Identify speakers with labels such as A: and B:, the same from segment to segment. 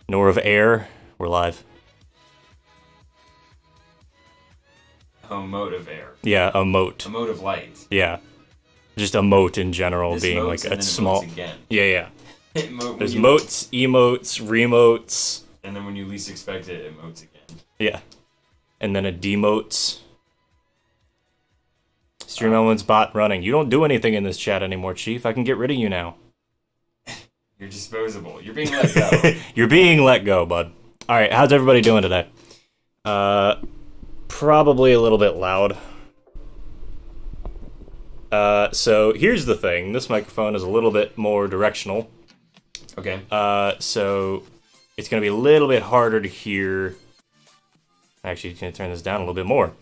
A: nor of air. We're live.
B: A mote of air.
A: Yeah, a mote.
B: A mote of light.
A: Yeah. Just a mote in general,
B: This
A: being
B: motes
A: like
B: and
A: a
B: then it
A: small.
B: motes again.
A: Yeah.
B: When
A: There's
B: you-
A: motes, emotes, remotes.
B: And then when you least expect it, it motes again.
A: Yeah. And then a demotes. Stream Elements bot running. You don't do anything in this chat anymore, Chief. I can get rid of you now.
B: You're disposable. You're being let go.
A: You're being let go, bud. Alright, how's everybody doing today? Probably a little bit loud. So here's the thing. This microphone is a little bit more directional.
B: Okay.
A: So it's going to be a little bit harder to hear. Actually, going to turn this down a little bit more.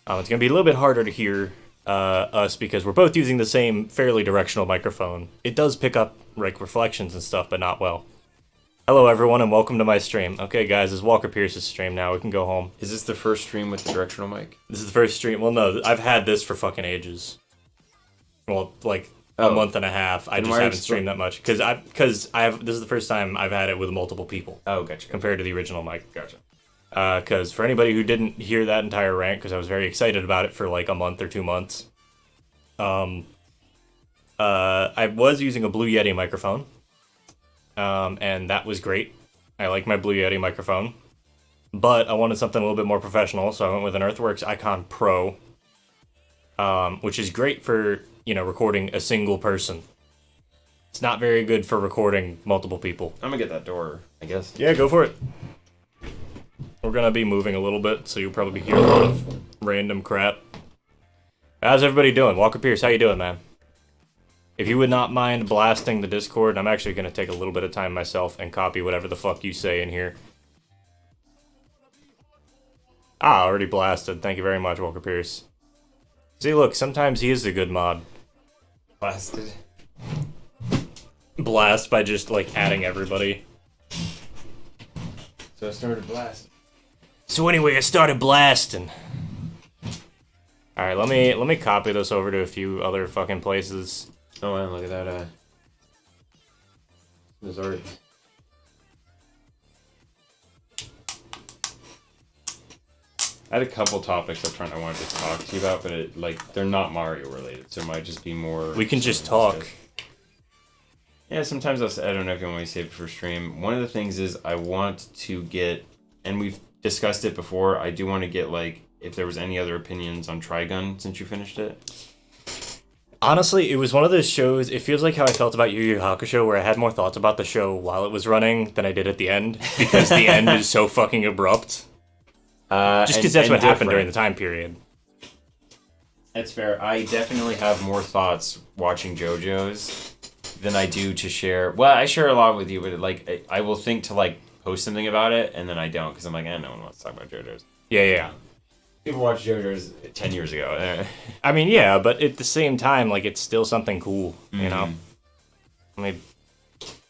A: It's going to be a little bit harder to hear us because we're both using the same fairly directional microphone. It does pick up like reflections and stuff, but not well. Hello, everyone, and welcome to my stream. Okay, guys, this is Walker Pierce's stream now. We can go home.
B: Is this the first stream with the directional mic?
A: This is the first stream. Well, no, I've had this for fucking ages. Well, like a month and a half. I
B: Then
A: just
B: why are
A: haven't
B: you
A: streamed that much because this is the first time I've had it with multiple people
B: Oh, gotcha.
A: compared to the original mic.
B: Gotcha.
A: Because for anybody who didn't hear that entire rant, because I was very excited about it for like a month or 2 months, I was using a Blue Yeti microphone, and that was great. I like my Blue Yeti microphone, but I wanted something a little bit more professional, so I went with an Earthworks Icon Pro, which is great for, recording a single person. It's not very good for recording multiple people.
B: I'm gonna get that door, I guess.
A: Yeah, go for it. We're gonna be moving a little bit, so you'll probably hear a lot of random crap. How's everybody doing? Walker Pierce, how you doing, man? If you would not mind blasting the Discord, I'm actually gonna take a little bit of time myself and copy whatever the fuck you say in here. Already blasted. Thank you very much, Walker Pierce. See, look, sometimes he is a good mod.
B: Blasted.
A: Blast by just, like, adding everybody.
B: So I started blasting.
A: So anyway, I started blasting. Alright, let me copy this over to a few other fucking places.
B: Oh man, look at that, there's already... I had a couple topics up front I wanted to talk to you about, but they're not Mario related, so it might just be more...
A: We can just talk.
B: Yeah, sometimes I don't know if you want me to save it for stream. One of the things is I want to get, and we've discussed it before, I do want to get, if there was any other opinions on Trigun since you finished it.
A: Honestly, it was one of those shows, it feels like how I felt about Yu Yu Hakusho, where I had more thoughts about the show while it was running than I did at the end, because the end is so fucking abrupt. Just because that's what happened during the time period.
B: That's fair. I definitely have more thoughts watching JoJo's than I do to share. Well, I share a lot with you, but I will think to post something about it, and then I don't because I'm like, no one wants to talk about JoJo's.
A: Yeah.
B: People watched JoJo's 10 years ago.
A: I mean, yeah, but at the same time, it's still something cool, you know? I mean...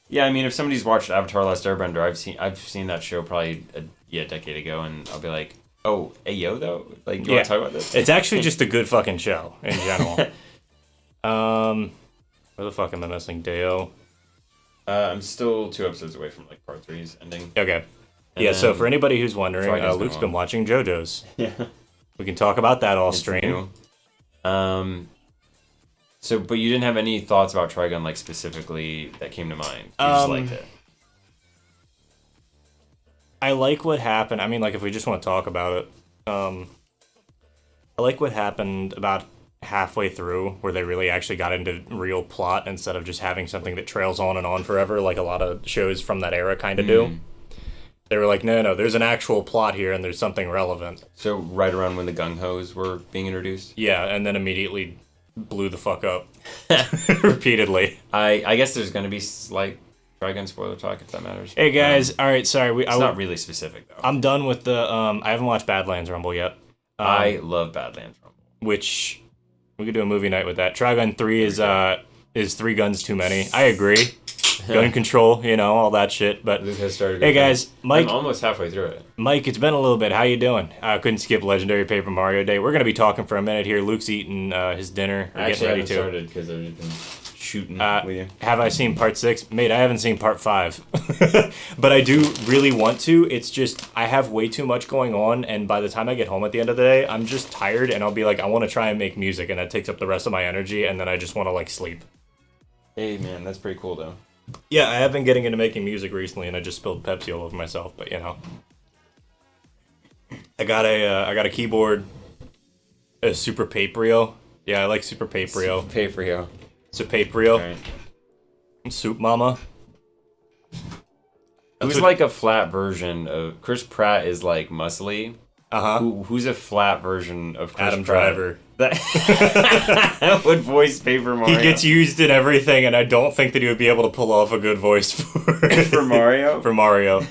B: Yeah, I mean, if somebody's watched Avatar: Last Airbender, I've seen that show probably a decade ago, and I'll be like, oh, Ayo, though? You want to talk about this?
A: It's actually just a good fucking show, in general. Where the fuck am I missing? Deo?
B: I'm still 2 episodes away from, part 3's ending.
A: Okay.
B: And
A: yeah, so for anybody who's wondering,
B: Trigun's
A: Luke's
B: been
A: been watching JoJo's.
B: Yeah.
A: We can talk about that all
B: It's
A: stream.
B: new. So, but you didn't have any thoughts about Trigun, specifically, that came to mind? You just liked it?
A: I like what happened. I mean, if we just want to talk about it, I like what happened about halfway through, where they really actually got into real plot instead of just having something that trails on and on forever, like a lot of shows from that era kind of do. They were like, no, there's an actual plot here and there's something relevant.
B: So right around when the gung-hos were being introduced?
A: Yeah, and then immediately blew the fuck up. Repeatedly.
B: I guess there's going to be slight Trigun spoiler talk, if that matters.
A: Hey guys, alright, sorry.
B: It's not really specific, though.
A: I'm done with the, I haven't watched Badlands Rumble yet.
B: I love Badlands Rumble.
A: Which, we could do a movie night with that. Trigun 3 is 3 guns too many. I agree. Gun control, all that shit. But
B: Luke has started.
A: hey guys, Mike.
B: I'm almost halfway through it.
A: Mike, it's been a little bit. How you doing? I couldn't skip Legendary Paper Mario Day. We're gonna be talking for a minute here. Luke's eating his dinner.
B: I actually
A: getting ready
B: haven't started because I've been shooting with you.
A: Have I seen part 6? Mate, I haven't seen part 5. But I do really want to. It's just, I have way too much going on, and by the time I get home at the end of the day, I'm just tired, and I'll be like, I want to try and make music, and that takes up the rest of my energy, and then I just want to, like, sleep.
B: Hey, man, that's pretty cool, though.
A: Yeah, I have been getting into making music recently, and I just spilled Pepsi all over myself, but, you know. I got a keyboard, a Super Paprio. Yeah, I like Super Paprio.
B: Paprio.
A: Paprio.
B: Right.
A: Soup Mama.
B: Who's like a flat version of Chris Pratt is like muscly. Who's a flat version of Chris
A: Adam
B: Pratt?
A: Driver.
B: That would voice Paper Mario.
A: He gets used in everything, and I don't think that he would be able to pull off a good voice
B: for Mario.
A: For Mario.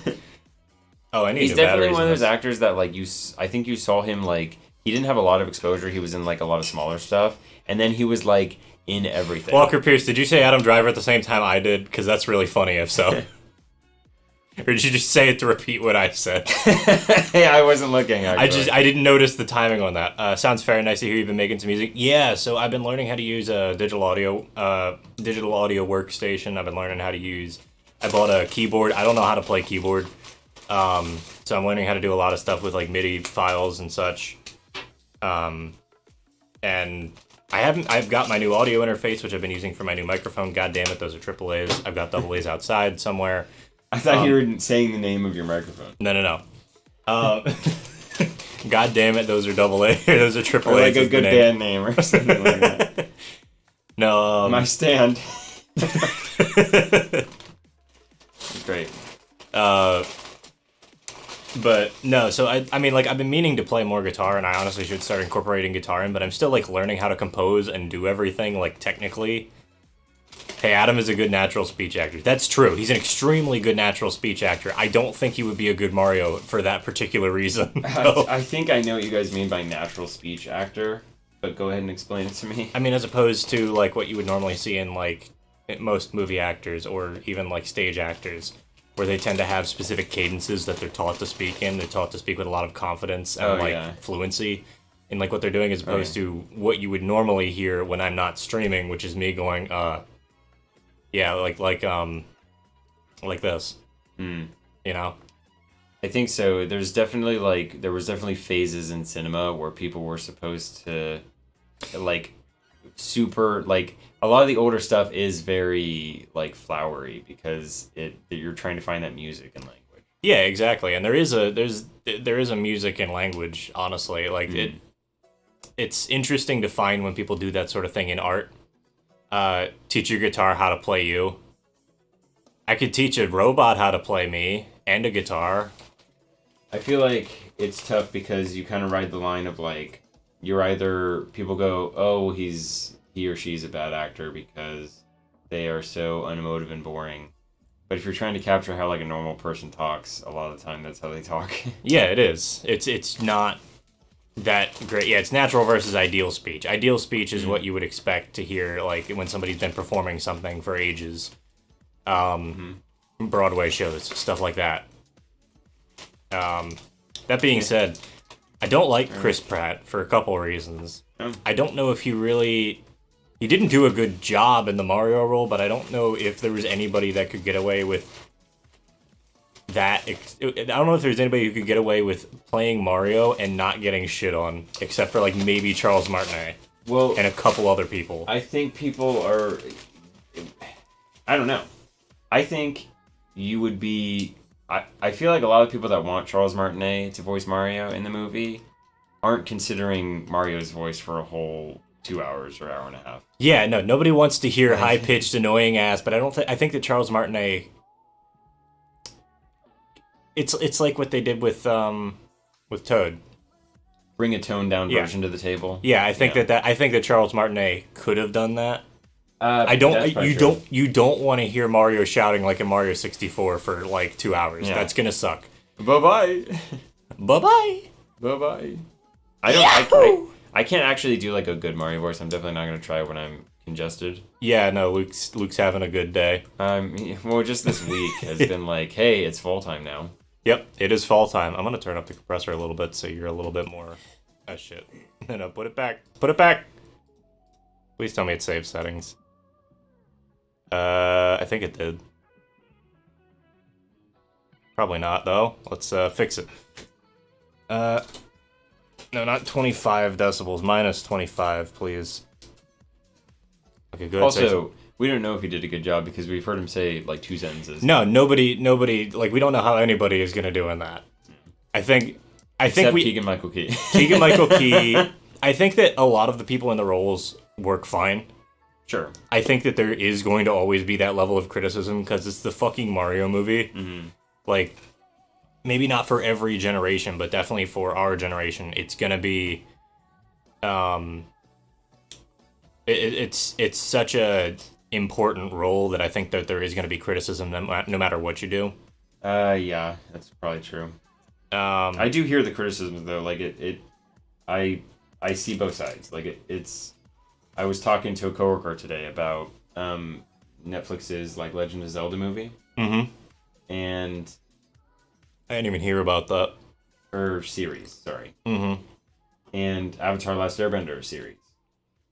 A: Oh, I need.
B: He's definitely one of those actors that like you. I think you saw him like he didn't have a lot of exposure. He was in like a lot of smaller stuff, and then he was like in everything.
A: Walker Pierce, did you say Adam Driver at the same time I did? Because that's really funny. If so. Or did you just say it to repeat what I said?
B: Yeah, I wasn't looking. Actually.
A: I didn't notice the timing on that. Sounds fair. Nice to hear you've been making some music. Yeah, so I've been learning how to use a digital audio workstation. I've been learning how to use. I bought a keyboard. I don't know how to play keyboard, so I'm learning how to do a lot of stuff with like MIDI files and such. And I've got my new audio interface, which I've been using for my new microphone. God damn it, those are AAAs. I've got AA's outside somewhere.
B: I thought you were saying the name of your microphone.
A: No. God damn it, those are AA. Those are AAA.
B: Or like a good band name or something like that.
A: No.
B: My stand. Great.
A: But no, so I mean, like, I've been meaning to play more guitar, and I honestly should start incorporating guitar in, but I'm still, like, learning how to compose and do everything, like, technically. Hey, Adam is a good natural speech actor. That's true. He's an extremely good natural speech actor. I don't think he would be a good Mario for that particular reason.
B: I think I know what you guys mean by natural speech actor, but go ahead and explain it to me.
A: I mean, as opposed to, like, what you would normally see in, like, most movie actors or even, like, stage actors, where they tend to have specific cadences that they're taught to speak in. They're taught to speak with a lot of confidence and, fluency in, like, what they're doing, as opposed to what you would normally hear when I'm not streaming, which is me going, yeah, like this. You know?
B: I think so. There was definitely phases in cinema where people were supposed to, like, super, like, a lot of the older stuff is very, like, flowery because you're trying to find that music and language.
A: Yeah, exactly. And there is a music and language, honestly. Like, it's interesting to find when people do that sort of thing in art. Teach your guitar how to play you. I could teach a robot how to play me and a guitar.
B: I feel like it's tough because you kind of ride the line of like you're either people go, oh, he or she's a bad actor because they are so unemotive and boring. But if you're trying to capture how like a normal person talks, a lot of the time that's how they talk.
A: Yeah, it is. It's not that great. Yeah, it's natural versus ideal speech. Ideal speech is what you would expect to hear, like, when somebody's been performing something for ages. Broadway shows, stuff like that. That being said, I don't like Chris Pratt for a couple reasons. I don't know if he didn't do a good job in the Mario role, but I don't know if there was anybody that could get away with that. I don't know if there's anybody who could get away with playing Mario and not getting shit on, except for like maybe Charles Martinet. Well, and a couple other people.
B: I think people are. I don't know. I think you would be. I feel like a lot of people that want Charles Martinet to voice Mario in the movie aren't considering Mario's voice for a whole 2 hours or hour and a half.
A: Yeah, no, nobody wants to hear high pitched, annoying ass. But I think that Charles Martinet. It's like what they did with Toad.
B: Bring a toned down version to the table.
A: Yeah, I think that Charles Martinet could have done that. You don't want to hear Mario shouting like in Mario 64 for like 2 hours. Yeah. That's gonna suck.
B: Bye-bye.
A: Bye-bye.
B: Bye-bye. I can't actually do like a good Mario voice. I'm definitely not gonna try when I'm congested.
A: Yeah, no, Luke's having a good day.
B: Well, just this week has been like, hey, it's fall time now.
A: Yep, it is fall time. I'm gonna turn up the compressor a little bit so you're a little bit more. Oh shit. No, put it back. Put it back. Please tell me it saves settings. I think it did. Probably not, though. Let's fix it. No, not 25 decibels. Minus 25, please. Okay, good.
B: Also, we don't know if he did a good job because we've heard him say like 2 sentences.
A: No, nobody, like, we don't know how anybody is gonna do in that. I think
B: Except Keegan-Michael Key.
A: Keegan-Michael Key. I think that a lot of the people in the roles work fine.
B: Sure.
A: I think that there is going to always be that level of criticism because it's the fucking Mario movie.
B: Mm-hmm.
A: Like, maybe not for every generation, but definitely for our generation, it's gonna be, it's such a important role that I think that there is gonna be criticism no matter what you do.
B: Yeah, that's probably true. I do hear the criticism though. Like I see both sides. Like it's. I was talking to a coworker today about Netflix's like Legend of Zelda movie.
A: Mm-hmm.
B: And
A: I didn't even hear about that.
B: Or series, sorry.
A: Mm-hmm.
B: And Avatar: Last Airbender series.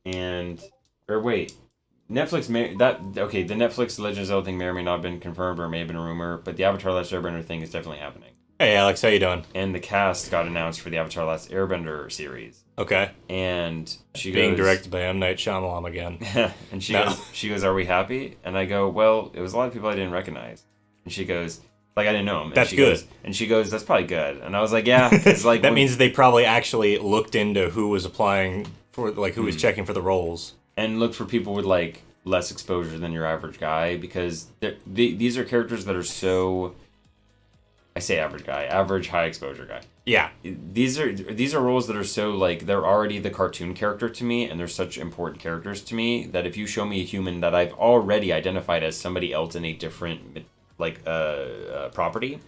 B: Netflix the Netflix Legend of Zelda thing may or may not have been confirmed or may have been a rumor, but the Avatar: Last Airbender thing is definitely happening.
A: Hey Alex, how you doing?
B: And the cast got announced for the Avatar: Last Airbender series.
A: Okay.
B: And she
A: being
B: goes,
A: directed by M. Night Shyamalan again.
B: And she goes, "Are we happy?" And I go, "Well, it was a lot of people I didn't recognize." And she goes, like, I didn't know him. And
A: That's
B: she
A: good.
B: She goes, "That's probably good." And I was like, "Yeah." It's like
A: that means they probably actually looked into who was applying for, like, who was checking for the roles.
B: And looked for people with, like, less exposure than your average guy, because these are characters that are so... I say average guy. Average, high exposure guy.
A: Yeah.
B: These are roles that are so, like, they're already the cartoon character to me, and they're such important characters to me, that if you show me a human that I've already identified as somebody else in a different, like, property,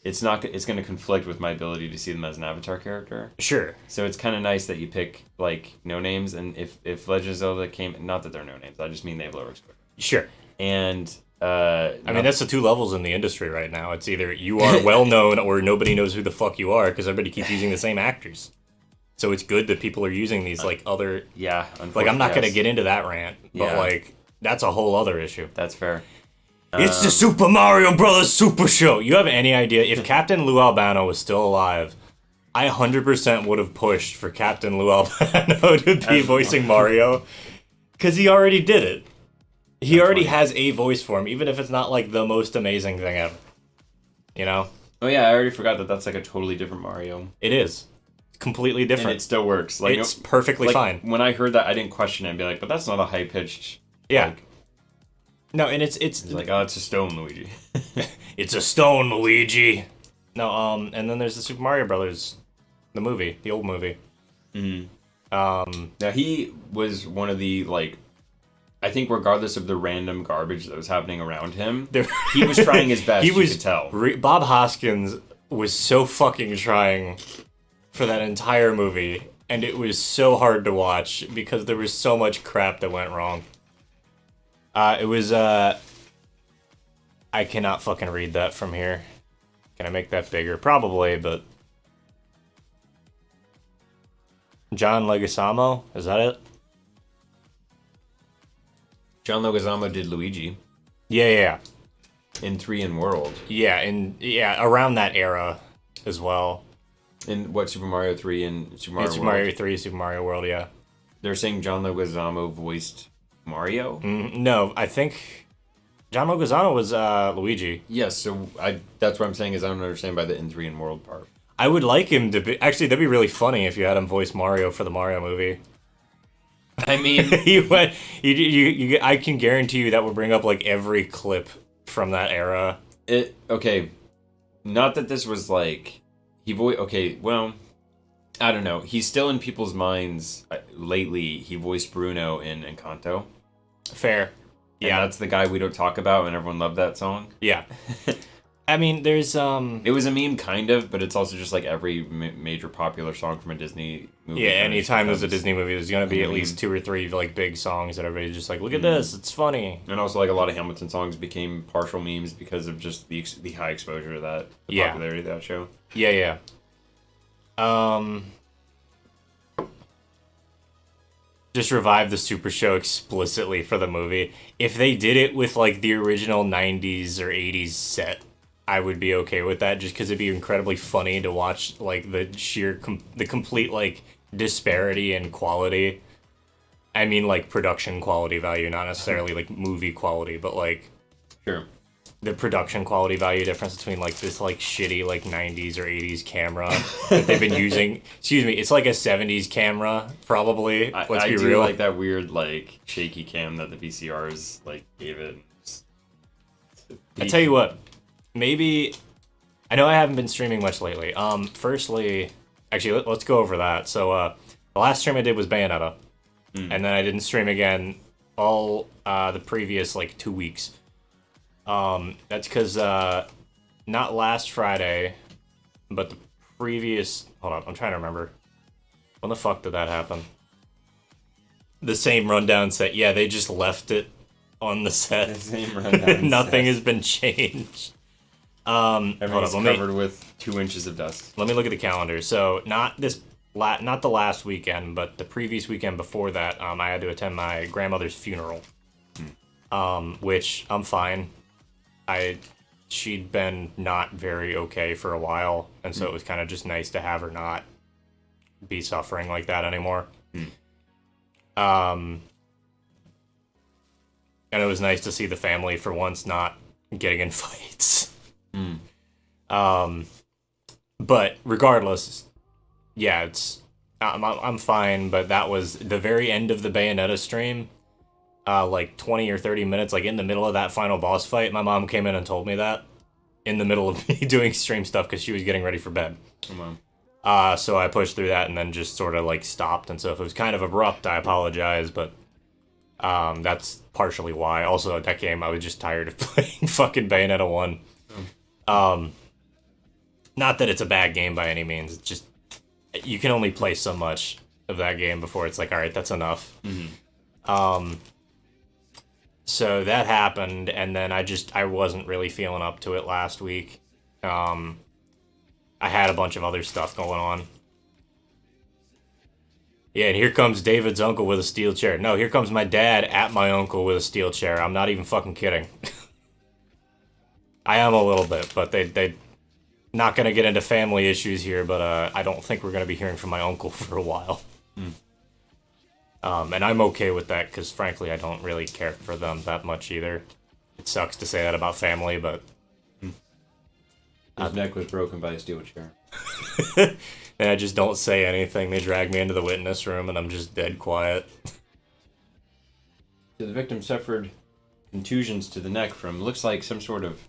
B: it's going to conflict with my ability to see them as an Avatar character.
A: Sure.
B: So it's kind of nice that you pick, like, no names, and if Legend of Zelda came... Not that they're no names, I just mean they have lower exposure.
A: Sure.
B: And...
A: I mean, that's the 2 levels in the industry right now. It's either you are well known or nobody knows who the fuck you are because everybody keeps using the same actors. So it's good that people are using these, like, other...
B: Yeah,
A: like, I'm not going to get into that rant, but, like, that's a whole other issue.
B: That's fair.
A: It's the Super Mario Brothers Super Show! You have any idea? If Captain Lou Albano was still alive, I 100% would have pushed for Captain Lou Albano to be voicing Mario. Because he already did it. He already has a voice for him, even if it's not, like, the most amazing thing ever. You know?
B: Oh, yeah, I already forgot that that's, like, a totally different Mario.
A: It is. Completely different.
B: And it still works. Like,
A: it's perfectly fine.
B: When I heard that, I didn't question it and be like, but that's not a high-pitched...
A: Yeah.
B: Like,
A: no, and it's
B: like, oh, it's a stone, Luigi.
A: It's a stone, Luigi. No, and then there's the Super Mario Brothers, the movie, the old movie.
B: Mm-hmm. Now, he was one of the, like... I think regardless of the random garbage that was happening around him, he was trying his best, you could tell.
A: Bob Hoskins was so fucking trying for that entire movie, and it was so hard to watch because there was so much crap that went wrong. It was, I cannot fucking read that from here. Can I make that bigger? Probably, but... John Leguizamo? Is that it?
B: John Leguizamo did Luigi.
A: Yeah.
B: In 3 in World.
A: Yeah, around that era as well.
B: In what, Super Mario 3 and Super Mario World?
A: Super Mario 3, Super Mario World, yeah.
B: They're saying John Leguizamo voiced Mario?
A: No, I think John Leguizamo was Luigi.
B: Yes, so that's what I'm saying is I don't understand by the in 3 in World part.
A: I would like him to be... Actually, that'd be really funny if you had him voice Mario for the Mario movie.
B: I mean...
A: I can guarantee you that would bring up, like, every clip from that era.
B: Okay, not that this was, like... Okay, well... I don't know. He's still in people's minds. Lately, he voiced Bruno in Encanto.
A: Fair.
B: Yeah. And that's the guy we don't talk about, and everyone loved that song.
A: Yeah. I mean, there's,
B: It was a meme, kind of, but it's also just, like, every major popular song from a Disney movie.
A: Yeah, anytime there's a Disney movie, there's gonna be at least 2 or 3, like, big songs that everybody's just like, look at this, it's funny.
B: And also, like, a lot of Hamilton songs became partial memes because of just the high exposure of that, the popularity of that show.
A: Yeah. just revive the Super Show explicitly for the movie. If they did it with like the original 90s or 80s set, I would be okay with that just because it'd be incredibly funny to watch like the the complete like disparity in quality. I mean like production quality value, not necessarily like movie quality, but like
B: Sure.
A: the production quality value difference between like this like shitty like 90s or 80s camera that they've been using. Excuse me, it's like a 70s camera probably. Let's
B: I
A: be
B: do
A: real.
B: like that weird like shaky cam that the VCRs like gave it.
A: I tell you what, maybe I know I haven't been streaming much lately. Firstly, actually let's go over that. So the last stream I did was Bayonetta, and then I didn't stream again all the previous like 2 weeks. That's because not last Friday, but the previous. Hold on, I'm trying to remember. When the fuck did that happen? The same rundown set. Yeah, they just left it on the set.
B: The same rundown
A: Nothing
B: set.
A: has been changed. Hold
B: Everything's
A: on,
B: covered with 2 inches of dust.
A: let me look at the calendar. So not not the last weekend, but the previous weekend before that, I had to attend my grandmother's funeral. Which I'm fine. She'd been not very okay for a while, and so it was kind of just nice to have her not be suffering like that anymore. And it was nice to see the family for once not getting in fights. But regardless, yeah, I'm fine. But that was the very end of the Bayonetta stream. Like 20 or 30 minutes, like in the middle of that final boss fight, my mom came in and told me that in the middle of me doing stream stuff because she was getting ready for bed. So I pushed through that and then just sort of like stopped. And so if it was kind of abrupt, I apologize, but that's partially why. Also, that game, I was just tired of playing fucking Bayonetta 1. Not that it's a bad game by any means. It's just you can only play so much of that game before it's like, all right, that's enough. So that happened, and then I wasn't really feeling up to it last week. I had a bunch of other stuff going on. Yeah, and here comes David's uncle with a steel chair. No, here comes my dad at my uncle with a steel chair. I'm not even fucking kidding. I am a little bit, but they not gonna get into family issues here, but I don't think we're gonna be hearing from my uncle for a while. And I'm okay with that because, frankly, I don't really care for them that much either. It sucks to say that about family, but
B: His neck was broken by a steel chair.
A: and I just don't say anything. They drag me into the witness room, and I'm just dead quiet.
B: So the victim suffered contusions to the neck from looks like some sort of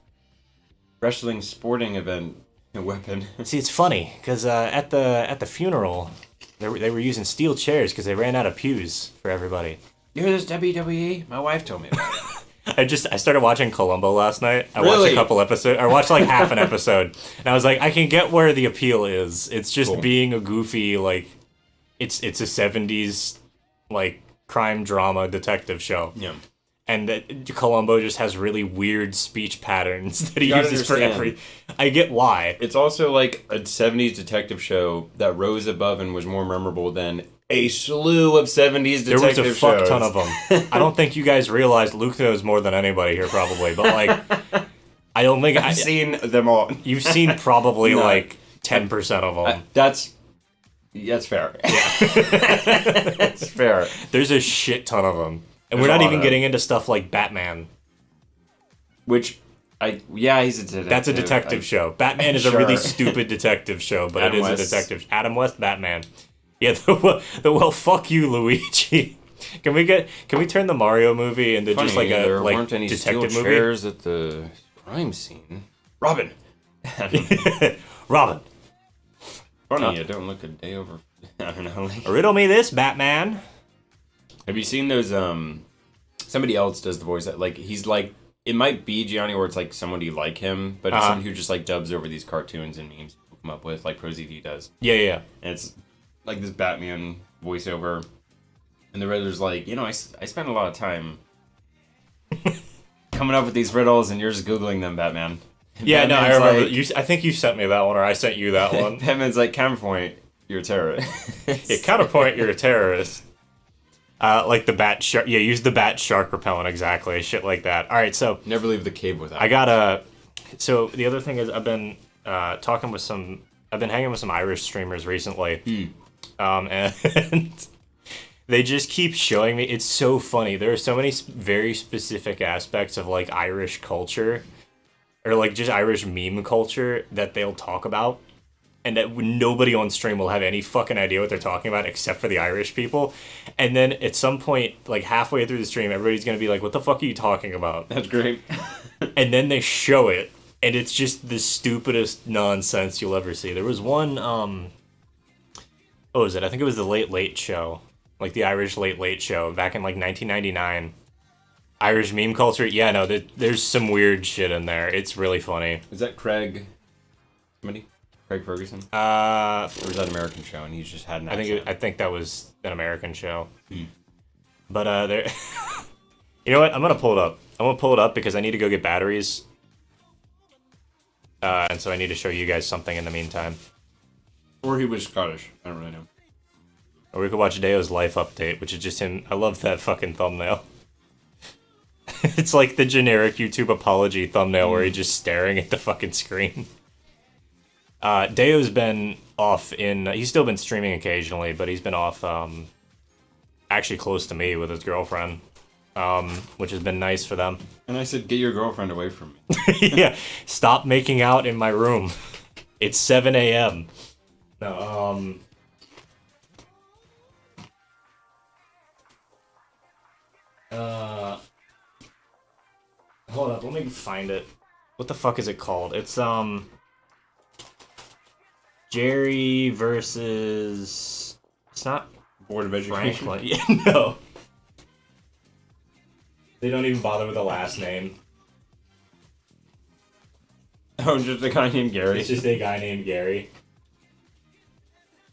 B: wrestling sporting event weapon.
A: See, it's funny because at the funeral, they were using steel chairs because they ran out of pews for everybody.
B: You hear this WWE? My wife told me about it.
A: I started watching Columbo last night. I watched
B: Really?
A: a couple episodes. I watched like half an episode, and I was like, I can get where the appeal is. It's just
B: Cool.
A: being a goofy like, it's a '70s like crime drama detective show.
B: Yeah.
A: And that Columbo just has really weird speech patterns that he
B: You gotta
A: uses for
B: understand.
A: every. I get why.
B: It's also like a 70s detective show that rose above and was more memorable than a slew of 70s
A: There
B: detective
A: was a fuck
B: shows.
A: ton of them. I don't think you guys realized Luke knows more than anybody here, probably. But like, I don't think
B: I've seen them all.
A: you've seen probably
B: No.
A: like 10% of them.
B: That's fair. Yeah. That's fair.
A: There's a shit ton of them, and
B: There's
A: we're
B: a
A: not
B: lot
A: even
B: of
A: getting into stuff like Batman.
B: Which, he's a detective.
A: That's a detective show. Batman is a
B: Sure.
A: really stupid detective show, but
B: Adam
A: it is
B: West.
A: a detective. Adam West, Batman. Yeah, well, fuck you, Luigi. Can we turn the Mario movie into
B: Funny,
A: just like a
B: there
A: like
B: weren't any
A: detective
B: steel
A: movie?
B: chairs at the crime scene. Robin.
A: Robin,
B: Funny, I don't look a day over. I don't know. Like,
A: riddle me this, Batman.
B: have you seen those? Somebody else does the voice. Like he's like it might be Gianni, or it's like somebody like him, but it's someone who just like dubs over these cartoons and memes people come up with, like ProZD does.
A: Yeah.
B: And it's like this Batman voiceover, and the Riddler's like, I spent a lot of time coming up with these riddles, and you're just googling them, Batman. And
A: Yeah, no, I
B: Batman's
A: remember.
B: like-
A: I think you sent me that one, or I sent you that one.
B: Batman's like, counterpoint, you're a terrorist.
A: Yeah, counterpoint, you're a terrorist. Like the bat shark. Yeah, use the bat shark repellent, exactly. Shit like that. All right, so
B: Never leave the cave without.
A: I got a. So the other thing is, I've been talking with some. I've been hanging with some Irish streamers recently, and they just keep showing me. It's so funny. There are so many very specific aspects of like Irish culture, or like just Irish meme culture that they'll talk about, and that nobody on stream will have any fucking idea what they're talking about except for the Irish people. And then at some point, like halfway through the stream, everybody's gonna be like, "What the fuck are you talking about?"
B: That's great.
A: And then they show it, and it's just the stupidest nonsense you'll ever see. There was one, what was it? I think it was the Late Late Show, like the Irish Late Late Show back in like 1999. Irish meme culture, yeah, no, there's some weird shit in there. It's really funny.
B: Is that Craig? Somebody? Craig Ferguson? Or was that an American show and he's just had an accent?
A: I think that was an American show. But there, you know what? I'm gonna pull it up. I'm gonna pull it up because I need to go get batteries. And so I need to show you guys something in the meantime.
B: Or he was Scottish. I don't really know.
A: Or we could watch Deo's life update, which is just him. I love that fucking thumbnail. It's like the generic YouTube apology thumbnail where he's just staring at the fucking screen. Deo's been off he's still been streaming occasionally, but he's been off, actually close to me with his girlfriend, which has been nice for them.
B: And I said, get your girlfriend away from me.
A: Yeah, stop making out in my room. It's 7 a.m. No, hold up, let me find it. What the fuck is it called? It's, Jerry versus... It's not
B: Board of Education.
A: Franklin. Yeah, no. They don't even bother with the last name.
B: Oh, just a guy named Gary.
A: It's just a guy named Gary.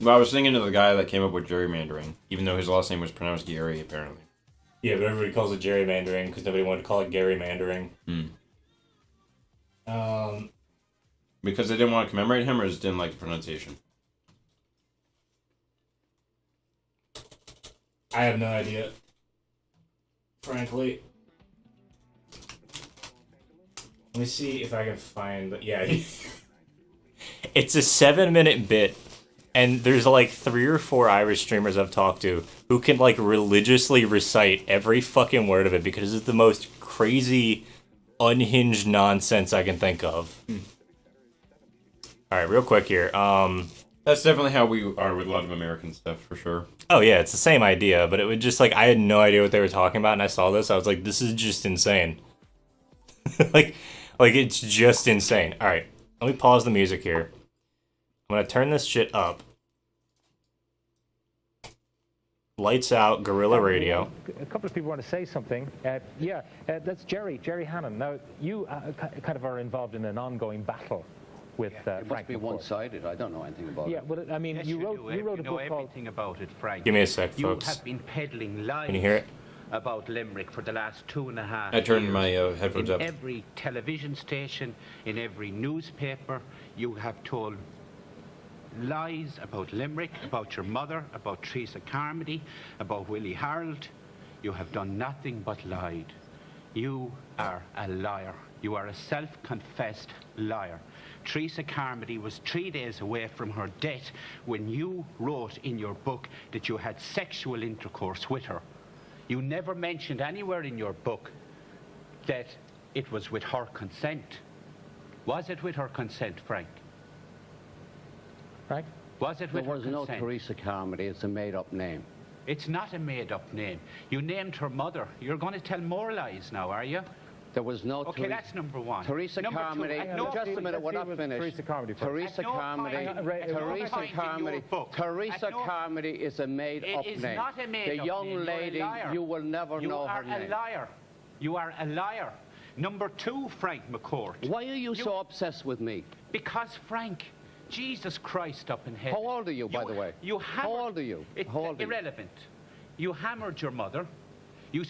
B: Well, I was thinking of the guy that came up with gerrymandering, even though his last name was pronounced Gary, apparently.
A: Yeah, but everybody calls it gerrymandering because nobody wanted to call it Garymandering.
B: Because they didn't want to commemorate him, or just didn't like the pronunciation?
A: I have no idea. Frankly. Let me see if I can find... Yeah. It's a 7-minute bit, and there's like 3 or 4 Irish streamers I've talked to who can like religiously recite every fucking word of it because it's the most crazy, unhinged nonsense I can think of. Alright, real quick here.
B: That's definitely how we are with a lot of American stuff, for sure.
A: Oh yeah, it's the same idea, but it would just like, I had no idea what they were talking about, and I saw this, I was like, this is just insane. like it's just insane. Alright, let me pause the music here. I'm gonna turn this shit up. Lights out, Gorilla Radio.
C: A couple of people want to say something. That's Jerry Hannon. Now, you kind of are involved in an ongoing battle with Frank.
D: It must be one-sided. I don't know anything about it.
C: Yeah, well, I mean,
E: Yes,
C: you wrote a book called...
E: everything about it, Frank.
A: Give me a sec,
E: You
A: folks.
E: have been peddling lies
A: Can you hear it?
E: about Limerick for the last 2.5
B: I turned
E: years.
B: my headphones
E: in
B: up.
E: every television station, in every newspaper, you have told lies about Limerick, about your mother, about Teresa Carmody, about Willie Harold. You have done nothing but lied. You are a liar. You are a self-confessed liar. Teresa Carmody was 3 days away from her death when you wrote in your book that you had sexual intercourse with her. You never mentioned anywhere in your book that it was with her consent. Was it with her consent, Frank?
C: Frank?
E: Was it
D: There
E: with her
D: was no
E: consent?
D: Teresa Carmody. It's a made-up name.
E: It's not a made-up name. You named her mother. You're going to tell more lies now, are you?
D: There was no
E: Okay,
D: Teresa.
E: that's number one.
D: Teresa
E: Number two,
D: Carmody.
E: at no
D: Just a
E: point-
D: minute, we're
C: let's
D: not
C: deal with
D: finished.
C: Teresa Carmody first.
D: Teresa
E: At no
D: Carmody.
E: point- at no
D: Teresa
E: point in your
D: Carmody.
E: book-
D: Teresa
E: at no-
D: Carmody is a made-up
E: It is
D: name.
E: not a made-up
D: The young
E: name. You're a
D: lady,
E: liar.
D: you will never
E: You
D: know
E: are
D: her name.
E: a liar. You are a liar. Number two, Frank McCourt.
D: Why are you so obsessed with me?
E: Because Frank, Jesus Christ up in heaven.
D: How old are you, by the way?
E: You hammered,
D: How old are you?
E: It's
D: How old are you?
E: irrelevant. You hammered your mother. You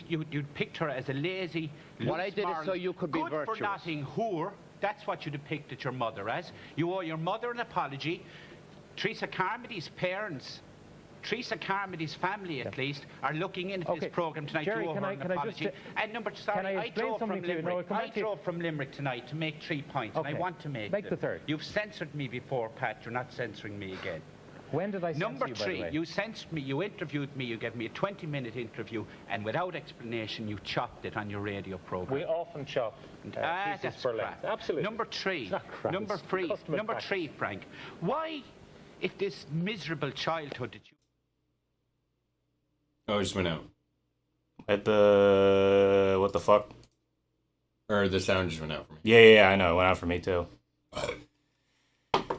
E: picked her as a lazy,
D: What I
E: loose
D: did is
E: moral,
D: so you could be virtuous.
E: good-for-nothing whore. That's what you depicted your mother as. You owe your mother an apology. Teresa Carmody's parents Teresa Carmody's family, at least, are looking into
C: Okay.
E: this programme tonight
C: Jerry,
E: to owe
C: can
E: her
C: I-
E: an
C: can I just
E: apology.
C: say-
E: And number,
C: Can
E: sorry,
C: I
E: I
C: explain
E: drove from
C: something to you? No,
E: Limerick.
C: come
E: I
C: back to you.
E: drove from Limerick tonight to make 3 points, and I
C: Okay.
E: want to make
C: Make
E: them.
C: the third.
E: You've censored me before, Pat. You're not censoring me again.
C: When did I censor
E: Number
C: you, by the
E: 3,
C: way?
E: you censored me, you interviewed me, you gave me a 20-minute interview, and without explanation, you chopped it on your radio programme.
C: We often chop pieces
E: That's
C: for
E: crap.
C: length. Absolutely.
E: Number 3.
C: It's not crap,
E: Number
C: it's
E: 3.
C: custom
E: Number
C: practice.
E: 3, Frank. Why, if this miserable childhood that you...
B: Oh, it just went out.
A: What the fuck?
B: Or the sound just went out for me.
A: Yeah, I know. It went out for me too. A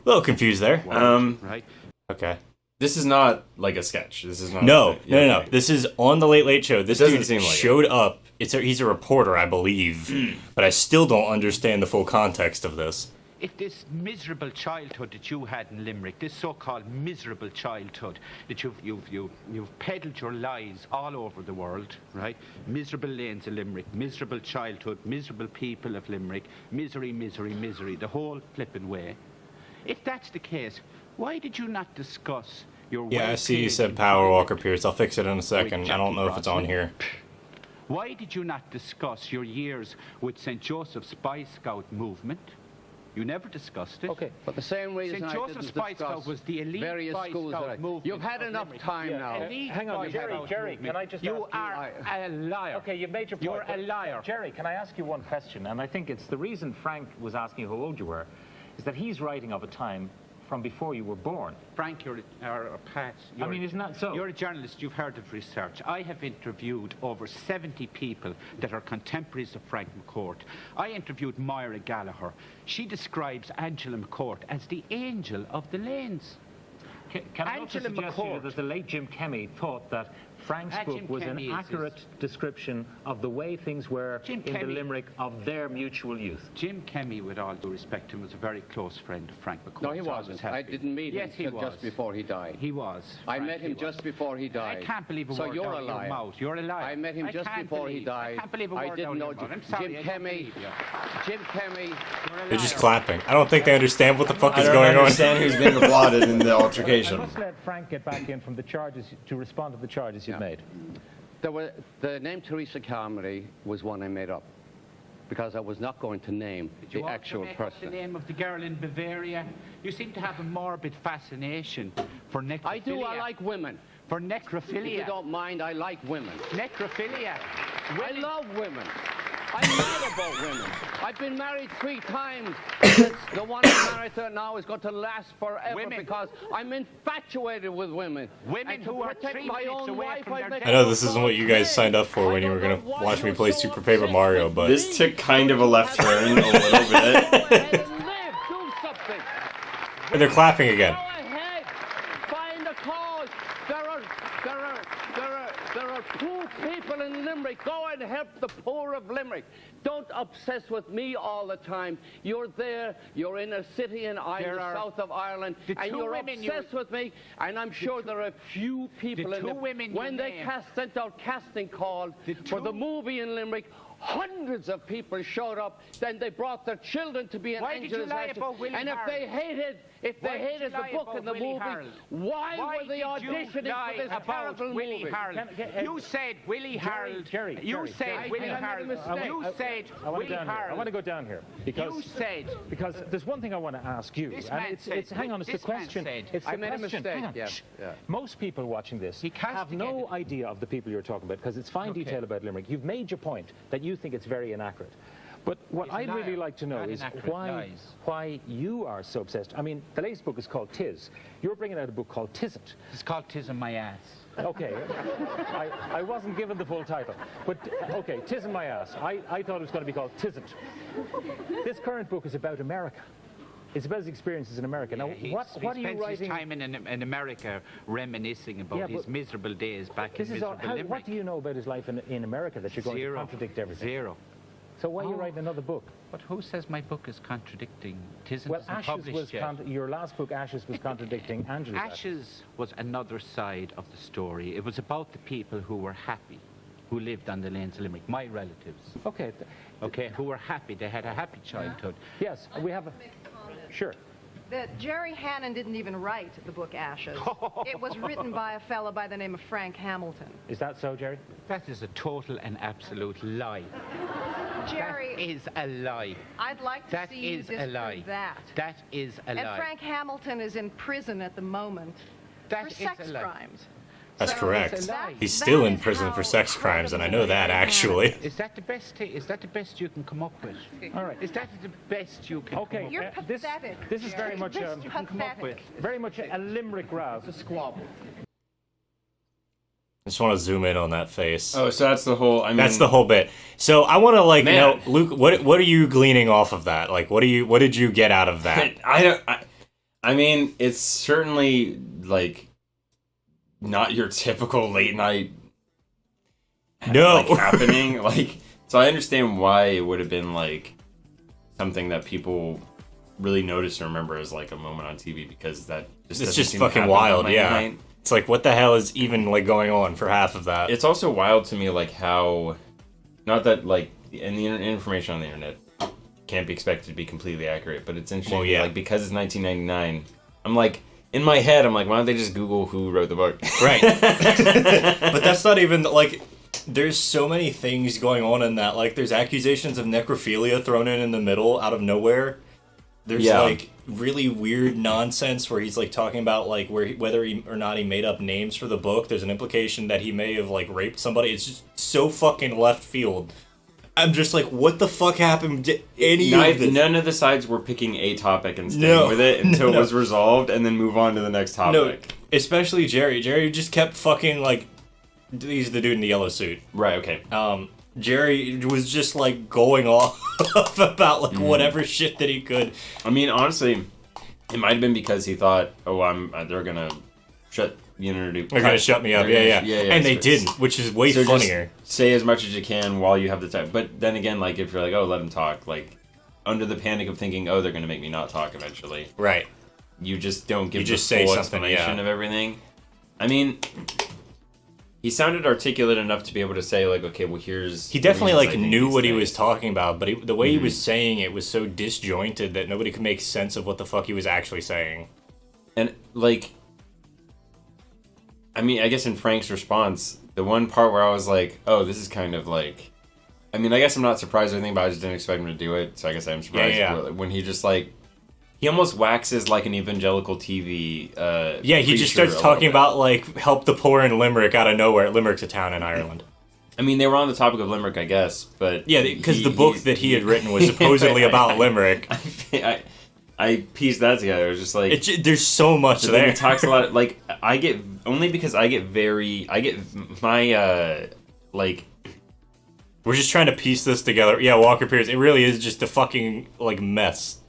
A: little confused there.
E: Right?
A: Okay.
B: This is not like a sketch. This is not.
A: No.
B: okay.
A: This is on the Late Late Show. This
B: Doesn't
A: dude
B: seem like it.
A: showed up. He's a reporter, I believe, but I still don't understand the full context of this.
E: If this miserable childhood that you had in Limerick, this so-called miserable childhood that you've peddled your lies all over the world, right? Miserable lanes of Limerick, miserable childhood, miserable people of Limerick, misery, misery, misery, the whole flipping way. If that's the case, why did you not discuss your
A: Yeah, I see you
E: well-paid
A: said Power Walker
E: employment
A: Pierce. I'll fix it in a second. I don't
E: Jackie
A: know if it's on
E: Brosnan?
A: here.
E: Why did you not discuss your years with St. Joseph's Spy Scout movement? You never discussed it.
C: Okay.
D: For the same reason
E: St.
D: I
E: Joseph's
D: didn't
E: Spy
D: discuss
E: Scout was the elite
D: various
E: Spy
D: schools
E: Scout
D: that I-
E: movement.
D: You've had
E: of
D: enough
E: Limerick.
D: time
C: Yeah,
D: now.
E: Elite
C: hang on,
E: Spy
C: Jerry,
E: Scout
C: Jerry,
E: movement.
C: can I just
E: You
C: ask you-
E: are a liar.
C: Okay, you've made your point.
E: You're a liar.
C: Jerry, can I ask you one question? And I think it's the reason Frank was asking you how old you were, is that he's writing of a time from before you were born.
E: Frank, or Pat.
C: I mean, isn't that so?
E: You're a journalist. You've heard of research. I have interviewed over 70 people that are contemporaries of Frank McCourt. I interviewed Moira Gallagher. She describes Angela McCourt as the angel of the lanes.
C: Can I also
E: Angela
C: suggest to you
E: McCourt.
C: that the late Jim Kemmy thought that Frank's book
E: Jim
C: was
E: Kemmy
C: an
E: is-
C: accurate description of the way things were
E: Jim
C: in the
E: Kemmy-
C: Limerick of their mutual youth?
E: Jim Kemmy, with all due respect to him, was a very close friend of Frank McCourt.
D: No, he
E: Always
D: wasn't.
E: has
D: I
E: been.
D: didn't meet
E: Yes, he
D: him
E: was.
D: just before he died.
E: He was.
D: I
E: Frank,
D: met
E: he
D: him
E: was.
D: just before he died.
E: I can't believe a
D: So
E: word
D: you're
E: out
D: a
E: of your
D: liar.
E: mouth. You're a liar.
D: I met him
E: I
D: just
E: can't
D: before he
E: believe-
D: died.
E: I can't believe a word
D: I
E: out
D: didn't
E: of
D: know
E: your mouth. I'm
D: Jim
E: sorry, I don't
D: Kemmy.
E: believe you.
D: Jim Kemmy.
E: You're a
A: They're just
E: liar.
A: clapping. I don't think they understand what the fuck
B: I
A: is
B: don't
A: going on.
B: understand who's being applauded in the
C: I
B: altercation.
C: must let Frank get back in from the charges to respond to the charges you've
D: Yeah.
C: made.
D: The name Teresa Carmody was one I made up because I was not going to name
E: Did you
D: the
E: also
D: actual
E: make up the
D: person.
E: name of the girl in Bavaria? You seem to have a morbid fascination for necrophilia.
D: I do. I like women.
E: For
D: If you
E: necrophilia.
D: don't mind, I like women.
E: Necrophilia.
D: I love women. I'm mad about women. I've been married 3 times. The one I'm married to now is going to last forever
E: Women.
D: because I'm infatuated with women.
E: Women
D: And to
E: who are
D: protect
E: 3
D: my
E: minutes
D: own
E: away
D: wife,
E: from
D: I
E: their
D: make
E: death.
A: I know this isn't what you guys signed up for when you were gonna watch me play Super Paper Mario, but
B: This took kind of a left turn a little bit.
D: Go ahead and live. Do something.
A: they're clapping again.
D: Go ahead. Find a cause. There are poor people in Limerick. Go and help the poor of Limerick. Don't obsess with me all the time. You're there. You're in a city in
E: There
D: Ireland,
E: are
D: south of Ireland,
E: the
D: and
E: two
D: you're
E: women you-
D: obsessed with me. And I'm sure there are few people
E: the
D: in
E: two
D: Limerick.
E: women you
D: When they
E: named-
D: sent out casting calls for the
E: two-
D: movie in Limerick, hundreds of people showed up. Then they brought their children to be an
E: Why did
D: angel
E: you
D: as
E: lie
D: actors.
E: about Willie
D: And if they
E: Harold?
D: hated,
E: Why did you
D: the
E: lie
D: book
E: about
D: and the
E: Willie
D: movie,
E: Harold?
D: why were they
E: did you
D: auditioning
E: lie
D: for this
E: about
D: terrible
E: Willie
D: movie?
E: Harold?
C: Can-
E: You said Willie Harold.
C: Jerry,
E: You said
C: Jerry,
E: Willie
D: hang on, I
E: Harold.
D: made a mistake.
E: You said
C: I want
E: Willie
C: to down here. I
E: Harold.
C: want to go down here because
E: You said.
C: because there's one thing I want to ask you,
E: This
C: and
E: man
C: it's
E: said-
C: hang on, it's the
E: this man
C: question.
E: said-
C: It's
D: I
C: the
D: made a
C: question.
D: mistake,
C: Hang on.
D: yeah,
C: Shh.
D: yeah.
C: Most people watching this
E: He
C: have no
E: castigated.
C: idea of the people you're talking about because it's fine
E: Okay.
C: detail about Limerick. You've made your point that you think it's very inaccurate. But what
E: He's a
C: I'd really
E: liar,
C: like to know
E: not
C: is
E: inaccurate lies.
C: why you are so obsessed. I mean, the latest book is called Tis. You're bringing out a book called Tisn't.
E: It's called Tis in My Ass.
C: Okay, I wasn't given the full title, but okay, Tis in My Ass. I thought it was going to be called Tisn't. This current book is about America. It's about his experiences in America. Now,
E: He
C: what are you
E: spends his
C: writing?
E: time in America reminiscing about
C: Yeah,
E: his
C: but
E: miserable days back
C: This
E: in
C: is all,
E: miserable
C: how,
E: Limerick.
C: what do you know about his life in America that you're going
E: Zero.
C: to contradict everything?
E: Zero.
C: So why are you
E: Oh.
C: writing another book?
E: But who says my book is contradicting? Tisn't
C: Well,
E: isn't
C: Ashes
E: published
C: was
E: yet.
C: your last book. Ashes was contradicting Angela's.
E: Ashes was another side of the story. It was about the people who were happy, who lived on the lanes of Limerick, my relatives,
C: Okay.
E: okay, who were happy. They had a happy childhood.
C: Yes, we have. Sure.
F: that Jerry Hannon didn't even write the book Ashes. It was written by a fellow by the name of Frank Hamilton.
C: Is that so, Jerry?
E: That is a total and absolute lie.
F: Jerry,
E: That is a lie.
F: I'd like to
E: That
F: see you
E: is a lie.
F: disprove that.
E: That is a
F: And
E: lie.
F: Frank Hamilton is in prison at the moment
E: That
F: for
E: is
F: sex
E: a lie.
F: crimes.
A: That's
F: So
A: correct.
E: it's a lie.
A: He's still
F: that
A: in
F: is
A: prison for
F: how
A: sex crimes, and I know
F: credible
A: that
F: Jerry
A: actually.
E: Is that the best? Is that the best you can come up with?
C: All right.
E: Is that the best you can?
C: Okay.
E: Come up
F: You're
C: this
F: pathetic.
C: this is very
F: Jerry.
C: much
E: Best you can come up with.
C: very much a limerick rouse.
D: A squabble.
A: I just want to zoom in on that face.
B: Oh, so that's the whole. I mean,
A: That's the whole bit. So I want to
B: Man.
A: you know, Luke, what are you gleaning off of that? Like, what did you get out of that?
B: I don't. I mean, it's certainly like not your typical late night
A: No.
B: like, happening. Like, so I understand why it would have been like something that people really notice and remember as like a moment on TV, because that just
A: It's
B: doesn't
A: just
B: seem to
A: fucking
B: happen on
A: wild,
B: Monday
A: yeah.
B: night.
A: It's like, what the hell is even like going on for half of that?
B: It's also wild to me, like how, not that like, and the information on the internet can't be expected to be completely accurate, but it's interesting.
A: Well, yeah.
B: Like, because it's 1999, I'm like, in my head, I'm like, why don't they just Google who wrote the book?
A: Right. But that's not even like. There's so many things going on in that. Like, there's accusations of necrophilia thrown in the middle out of nowhere. There's
B: Yeah.
A: like really weird nonsense where he's like talking about like whether he or not he made up names for the book. There's an implication that he may have like raped somebody. It's just so fucking left field. I'm just like, what the fuck happened to any of this?
B: None of the sides were picking a topic and staying
A: No.
B: with it until
A: No.
B: it was resolved, and then move on to the next
A: No,
B: topic.
A: especially Jerry. Jerry just kept fucking like. He's the dude in the yellow suit.
B: Right. Okay.
A: Jerry was just like going off about like whatever shit that he could.
B: I mean, honestly, it might have been because he thought, "Oh, they're gonna shut the internet.
A: They're gonna shut me up,
B: They're
A: yeah.
B: gonna-
A: And they
B: so-
A: didn't, which is way
B: So
A: funnier.
B: just say as much as you can while you have the time. But then again, like if you're like, "Oh, let him talk," like under the panic of thinking, "Oh, they're gonna make me not talk eventually,"
A: Right.
B: you just don't give
A: You
B: the
A: just say
B: full
A: something,
B: explanation
A: yeah.
B: of everything. I mean. He sounded articulate enough to be able to say, like, okay, well, here's...
A: He
B: the
A: definitely
B: reasons
A: like
B: I think
A: knew
B: these
A: what he
B: things.
A: was talking about, but the way he was saying it was so disjointed that nobody could make sense of what the fuck he was actually saying.
B: And, like... I mean, I guess in Frank's response, the one part where I was like, oh, this is kind of like... I mean, I guess I'm not surprised or anything, but I just didn't expect him to do it, so I guess I'm surprised.
A: Yeah.
B: When he just, like... He almost waxes like an evangelical TV
A: Yeah, he just
B: preacher
A: starts
B: a
A: talking
B: little bit.
A: about like help the poor in Limerick out of nowhere. Limerick's a town in Ireland.
B: I mean, they were on the topic of Limerick, I guess, but...
A: Yeah, because the book that he had written was supposedly about Limerick.
B: I pieced that together. It was just like...
A: There's so much
B: So then
A: there.
B: he talks a lot. Like I get my like
A: We're just trying to piece this together. Yeah, Walker Pierce. It really is just a fucking like mess.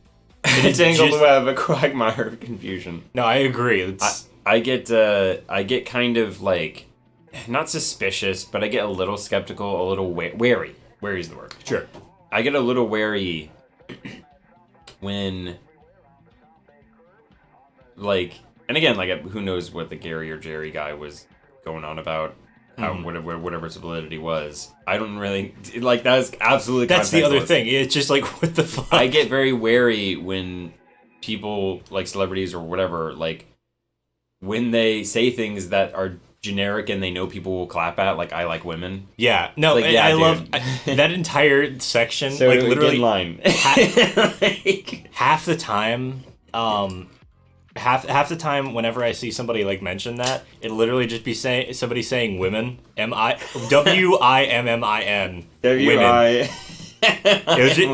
B: it's tangled
A: just-
B: web, a quagmire of confusion.
A: No, I agree. It's
B: I get kind of like not suspicious, but I get a little skeptical, a little wary. Wary is the word.
A: sure.
B: I get a little wary when like, and again, like who knows what the Gary or Jerry guy was going on about. How, whatever its validity was, I don't really like. That's absolutely.
A: That's the other
B: contextless.
A: thing. It's just like what the fuck.
B: I get very wary when people like celebrities or whatever, like when they say things that are generic and they know people will clap at. Like I like women.
A: Yeah, no,
B: Like,
A: and
B: yeah,
A: I
B: dude.
A: love that entire section.
B: So
A: like
B: get
A: literally
B: in line. Like,
A: half the time, half the time, whenever I see somebody like mention that, it literally just be saying somebody saying women, WIMMIN, women.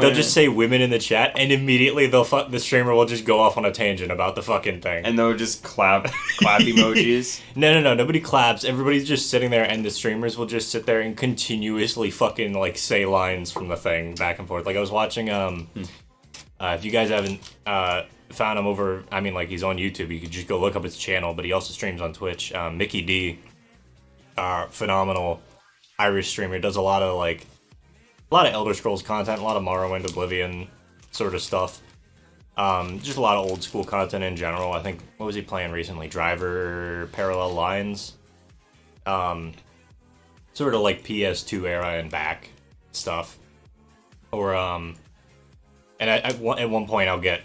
A: They'll just say women in the chat, and immediately the streamer will just go off on a tangent about the fucking thing.
B: and they'll just clap emojis.
A: No, nobody claps. Everybody's just sitting there, and the streamers will just sit there and continuously fucking like say lines from the thing back and forth. Like I was watching, if you guys haven't found him over, I mean, like he's on YouTube. You could just go look up his channel, but he also streams on Twitch. Mickey D, phenomenal Irish streamer, does a lot of Elder Scrolls content, a lot of Morrowind, Oblivion sort of stuff. Just a lot of old school content in general. I think, what was he playing recently? Driver Parallel Lines. Sort of like PS2 era and back stuff. Or, and at one point I'll get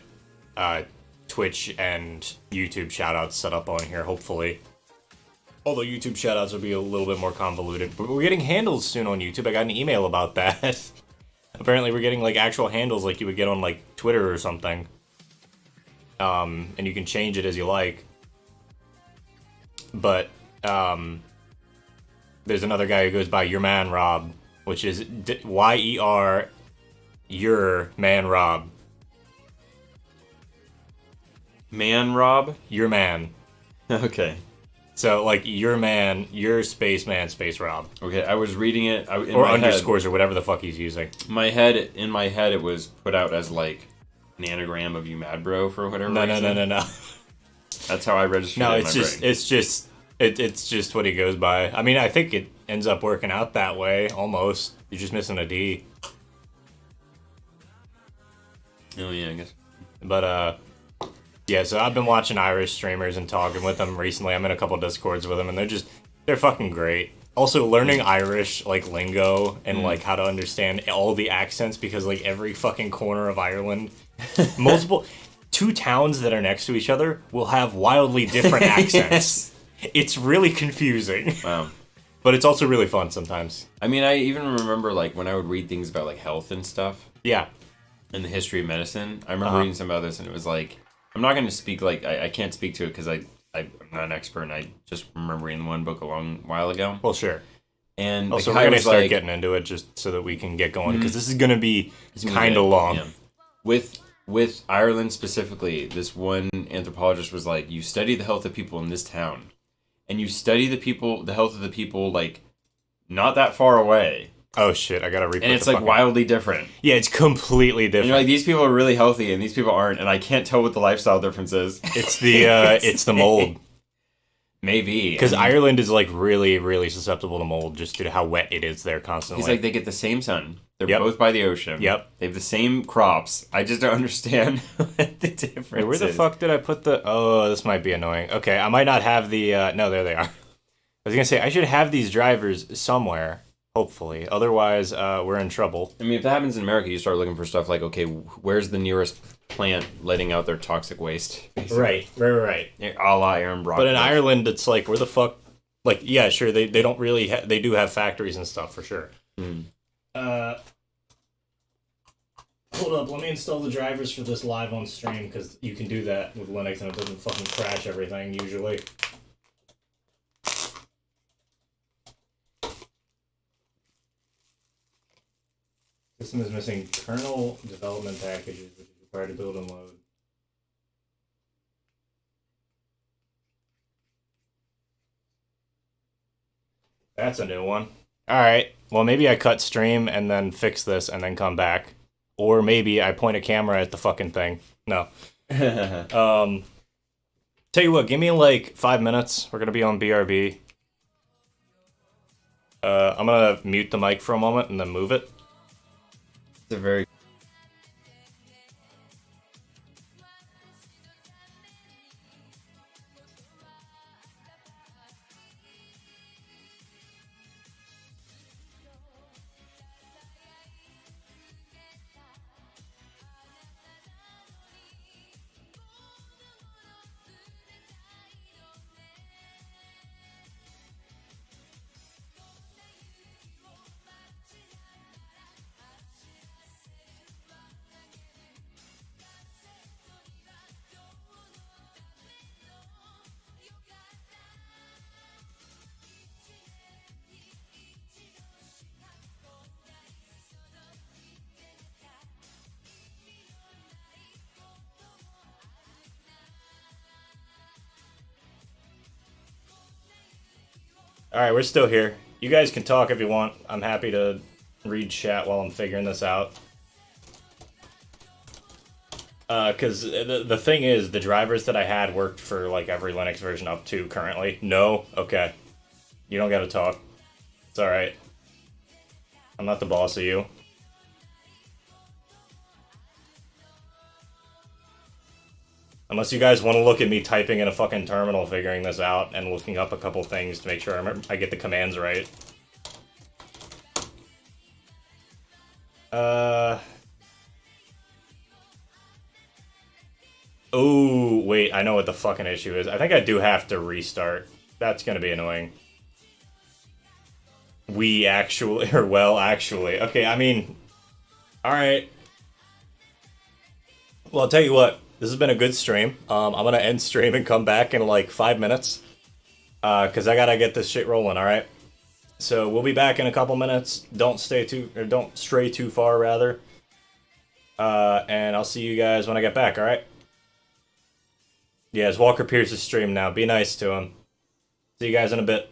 A: Twitch and YouTube shoutouts set up on here, hopefully. Although YouTube shoutouts will be a little bit more convoluted. But we're getting handles soon on YouTube. I got an email about that. Apparently we're getting like actual handles like you would get on like Twitter or something. And you can change it as you like. But there's another guy who goes by Your Man Rob, which is Y-E-R Your Man Rob.
B: Man Rob?
A: Your man.
B: Okay.
A: So, like, your man, your spaceman, Space Rob.
B: Okay, I was reading it.
A: Or underscores or whatever the fuck he's using.
B: In my head, it was put out as, like, an anagram of you mad bro for whatever reason.
A: No.
B: That's how I registered it in my brain.
A: It's just what he goes by. I mean, I think it ends up working out that way, almost. You're just missing a D.
B: Oh, yeah, I guess.
A: But, yeah, so I've been watching Irish streamers and talking with them recently. I'm in a couple Discords with them, and they're fucking great. Also, learning Irish, like, lingo and, like, how to understand all the accents, because, like, every fucking corner of Ireland, two towns that are next to each other will have wildly different accents. It's really confusing.
B: Wow.
A: But it's also really fun sometimes.
B: I mean, I even remember, like, when I would read things about, like, health and stuff.
A: Yeah.
B: And the history of medicine. I remember reading some about this, and it was like, I'm not going to speak, like, I can't speak to it because I'm not an expert, and I just remember reading one book a long while ago.
A: Well, sure.
B: And
A: also, we're going to start getting into it just so that we can get going, because this is going to be kind of long.
B: Yeah. With Ireland specifically, this one anthropologist was like, you study the health of people in this town, and you study the health of the people, like, not that far away.
A: Oh shit, I gotta read.
B: And it's like wildly different.
A: Yeah, it's completely different.
B: And you're like, these people are really healthy and these people aren't, and I can't tell what the lifestyle difference is.
A: It's the mold.
B: Maybe.
A: Because Ireland is like really, really susceptible to mold just due to how wet it is there constantly.
B: He's like, they get the same sun. They're both by the ocean.
A: Yep.
B: They have the same crops. I just don't understand what the difference
A: Wait, where the fuck did I put the... Oh, this might be annoying. Okay, I might not have the... No, there they are. I was gonna say, I should have these drivers somewhere. Hopefully. Otherwise, we're in trouble.
B: I mean, if that happens in America, you start looking for stuff like, okay, where's the nearest plant letting out their toxic waste?
A: Right.
B: A la Aaron Brock.
A: But in Ireland, it's like, where the fuck... Like, yeah, sure, they don't really... They do have factories and stuff, for sure. Hold up, let me install the drivers for this live on stream, because you can do that with Linux and it doesn't fucking crash everything, usually. System is missing kernel development packages, which is required to build and load. That's a new one. Alright, well maybe I cut stream and then fix this and then come back. Or maybe I point a camera at the fucking thing. No. Tell you what, give me like 5 minutes. We're gonna be on BRB. I'm gonna mute the mic for a moment and then move it.
B: It's a very...
A: Alright, we're still here. You guys can talk if you want. I'm happy to read chat while I'm figuring this out. Because the thing is, the drivers that I had worked for like every Linux version up to currently. No? Okay. You don't gotta talk. It's alright. I'm not the boss of you. Unless you guys want to look at me typing in a fucking terminal figuring this out and looking up a couple things to make sure I get the commands right. Oh, wait, I know what the fucking issue is. I think I do have to restart. That's gonna be annoying. Actually. Okay, I mean... Alright. Well, I'll tell you what. This has been a good stream. I'm gonna end stream and come back in like 5 minutes. Because I gotta get this shit rolling, alright? So, we'll be back in a couple minutes. Don't stray too far, rather. And I'll see you guys when I get back, alright? Yeah, it's Walker Pierce's stream now. Be nice to him. See you guys in a bit.